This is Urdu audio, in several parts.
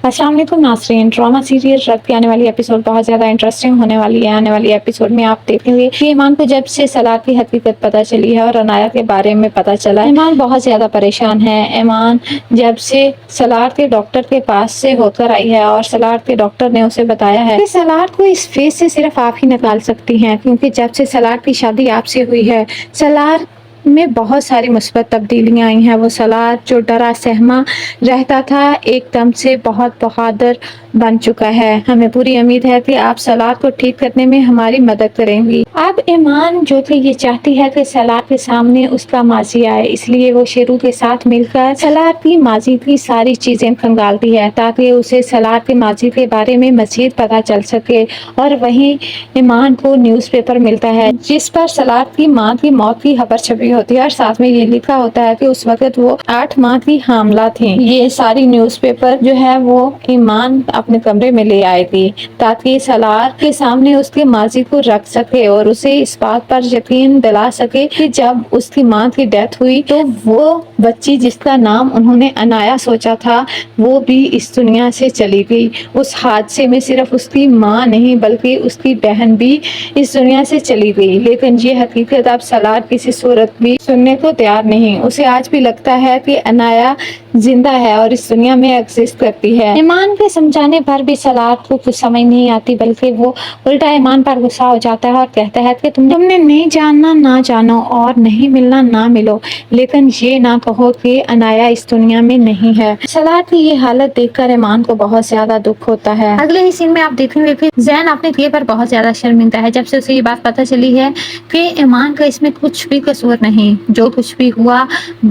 السلام علیکم ناظرین، ڈرامہ سیریل رگ کی آنے والی ایپیسوڈ بہت زیادہ انٹرسٹنگ ہونے والی ہے۔ آنے والی ایپیسوڈ میں آپ دیکھیں گے کہ ایمان کو جب سے سلار کی حقیقت پتہ چلی ہے اور عنایا کے بارے میں پتہ چلا، ایمان بہت زیادہ پریشان ہے۔ ایمان جب سے سلار کے ڈاکٹر کے پاس سے ہو کر آئی ہے اور سلار کے ڈاکٹر نے اسے بتایا ہے کہ سلار کو اس فیس سے صرف آپ ہی نکال سکتی ہیں، کیونکہ جب سے سلار کی شادی آپ سے ہوئی ہے، سلار میں بہت ساری مثبت تبدیلیاں آئی ہیں۔ وہ سلار جو ڈرا سہما رہتا تھا ایک دم سے بہت بہادر بن چکا ہے۔ ہمیں پوری امید ہے کہ آپ سلار کو ٹھیک کرنے میں ہماری مدد کریں گی۔ اب ایمان جو کہ یہ چاہتی ہے کہ سلار کے سامنے اس کا ماضی آئے، اس لیے وہ شیرو کے ساتھ مل کر سلار کی ماضی کی ساری چیزیں کھنگالتی ہے تاکہ اسے سلار کے ماضی کے بارے میں مزید پتہ چل سکے۔ اور وہیں ایمان کو نیوز پیپر ملتا ہے جس پر سلار کی ماں کی موت کی خبر چھپی ہوتی ہے اور ساتھ میں یہ لکھا ہوتا ہے کہ اس وقت وہ 8 ماہ کی حاملہ تھیں۔ یہ ساری نیوز پیپر جو ہے وہ ایمان اپنے کمرے میں لے آئے گی تاکہ سلار کے سامنے اس کے ماضی کو رکھ سکے اور اسے اس بات پر یقین دلا سکے کہ جب اس کی ماں کی ڈیتھ ہوئی تو وہ بچی جس کا نام انہوں نے عنایا سوچا تھا وہ بھی اس دنیا سے چلی گئی۔ اس حادثے میں صرف اس کی ماں نہیں بلکہ اس کی بہن بھی اس دنیا سے چلی گئی، لیکن یہ حقیقت اب سلار کسی صورت بھی سننے کو تیار نہیں۔ اسے آج بھی لگتا ہے کہ عنایا زندہ ہے اور اس دنیا میں ایگزسٹ کرتی ہے۔ ایمان کے سمجھانے پر بھی سلار کو کچھ سمجھ نہیں آتی، بلکہ وہ الٹا ایمان پر غصہ ہو جاتا ہے اور کہتا ہے کہ تم نے نہیں جاننا نہ جانو اور نہیں ملنا نہ ملو، لیکن یہ نہ کہو کہ عنایا اس دنیا میں نہیں ہے۔ سلار کی یہ حالت دیکھ کر ایمان کو بہت زیادہ دکھ ہوتا ہے۔ اگلے ہی سین میں آپ دیکھیں گے کہ زین اپنے کیے پر بہت زیادہ شرمندہ ہے جب سے اسے یہ بات پتہ چلی ہے کہ ایمان کا اس میں کچھ بھی قصور نہیں، جو کچھ بھی ہوا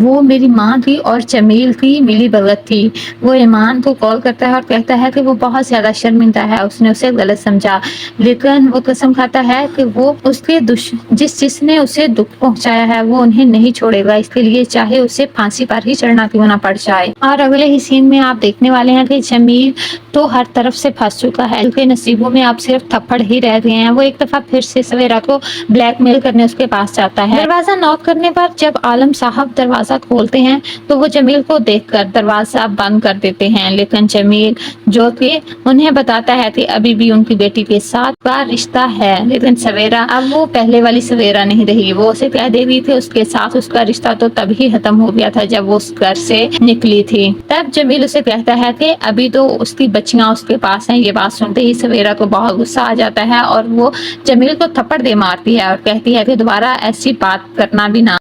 وہ میری ماں کی اور جمیل کی ملی بھگت تھی۔ وہ ایمان کو کال کرتا ہے اور کہتا ہے کہ وہ بہت زیادہ شرمندہ ہے، اس نے اسے غلط سمجھا، لیکن وہ قسم کھاتا ہے کہ وہ اس کے جس نے اسے دکھ پہنچایا ہے وہ انہیں نہیں چھوڑے گا، اس کے لیے چاہے اسے پھانسی پر ہی چڑھنا کیوں نہ پڑ جائے۔ اور اگلے ہی سین میں آپ دیکھنے والے ہیں کہ جمیل تو ہر طرف سے پھنس چکا ہے، کیونکہ نصیبوں میں آپ صرف تھپڑ ہی رہ گئے ہیں۔ وہ ایک دفعہ پھر سے سویرا کو بلیک میل کرنے اس کے پاس جاتا ہے۔ دروازہ نوک کرنے پر جب عالم صاحب دروازہ کھولتے ہیں تو وہ جمیل کو دیکھ کر دروازہ بند کر دیتے ہیں، لیکن جمیل جو کہ انہیں بتاتا ہے کہ ابھی بھی ان کی بیٹی کے ساتھ کا رشتہ ہے، لیکن سویرا اب وہ پہلے والی سویرا نہیں رہی۔ وہ اسے کہہ دے رہی تھی اس کے ساتھ اس کا رشتہ تو تبھی ختم ہو گیا تھا جب وہ اس گھر سے نکلی تھی۔ تب جمیل اسے کہتا ہے کہ ابھی تو اس کی بچیاں اس کے پاس ہیں۔ یہ بات سنتے ہی سویرا کو بہت غصہ آ جاتا ہے اور وہ جمیل کو تھپڑ دے مارتی ہے اور کہتی ہے کہ دوبارہ ایسی بات کرنا بھی نہ